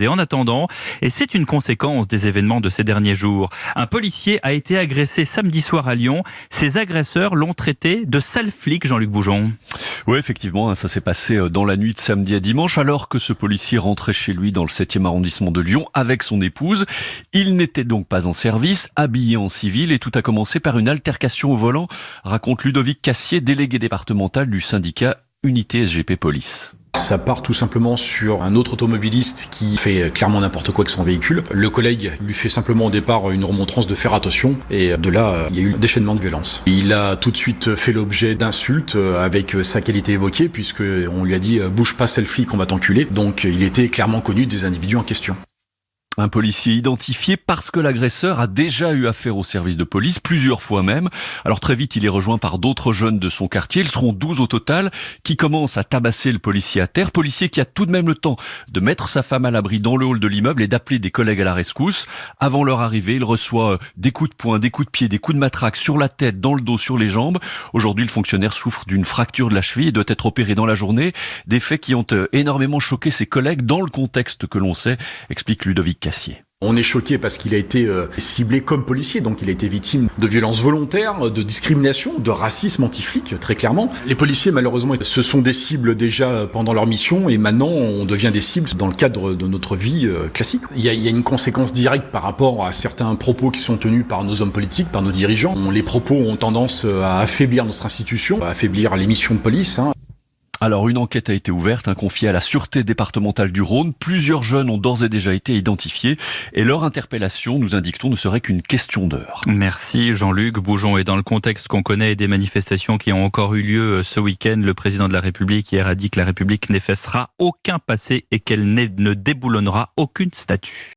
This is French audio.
Et en attendant, et c'est une conséquence des événements de ces derniers jours, un policier a été agressé samedi soir à Lyon. Ses agresseurs l'ont traité de sale flic, Jean-Luc Boujon. Oui, effectivement, ça s'est passé dans la nuit de samedi à dimanche, alors que ce policier rentrait chez lui dans le 7e arrondissement de Lyon avec son épouse. Il n'était donc pas en service, habillé en civil, et tout a commencé par une altercation au volant, raconte Ludovic Cassier, délégué départemental du syndicat Unité SGP Police. Ça part tout simplement sur un autre automobiliste qui fait clairement n'importe quoi avec son véhicule. Le collègue lui fait simplement au départ une remontrance de faire attention et de là, il y a eu un déchaînement de violence. Il a tout de suite fait l'objet d'insultes avec sa qualité évoquée puisqu'on lui a dit « bouge pas, c'est le flic, on va t'enculer ». Donc il était clairement connu des individus en question. Un policier identifié parce que l'agresseur a déjà eu affaire au service de police, plusieurs fois même. Alors très vite, il est rejoint par d'autres jeunes de son quartier. Ils seront 12 au total, qui commencent à tabasser le policier à terre. Policier qui a tout de même le temps de mettre sa femme à l'abri dans le hall de l'immeuble et d'appeler des collègues à la rescousse. Avant leur arrivée, il reçoit des coups de poing, des coups de pied, des coups de matraque sur la tête, dans le dos, sur les jambes. Aujourd'hui, le fonctionnaire souffre d'une fracture de la cheville et doit être opéré dans la journée. Des faits qui ont énormément choqué ses collègues dans le contexte que l'on sait, explique Ludovic Cassier. On est choqué parce qu'il a été ciblé comme policier, donc il a été victime de violences volontaires, de discrimination, de racisme anti-flic, très clairement. Les policiers, malheureusement, ce sont des cibles déjà pendant leur mission et maintenant on devient des cibles dans le cadre de notre vie classique. Il y a une conséquence directe par rapport à certains propos qui sont tenus par nos hommes politiques, par nos dirigeants. Les propos ont tendance à affaiblir notre institution, à affaiblir les missions de police. Alors une enquête a été ouverte, confiée à la Sûreté départementale du Rhône. Plusieurs jeunes ont d'ores et déjà été identifiés et leur interpellation, nous indique-t-on, ne serait qu'une question d'heure. Merci Jean-Luc Boujon. Et dans le contexte qu'on connaît des manifestations qui ont encore eu lieu ce week-end, le président de la République hier a dit que la République n'effacera aucun passé et qu'elle ne déboulonnera aucune statue.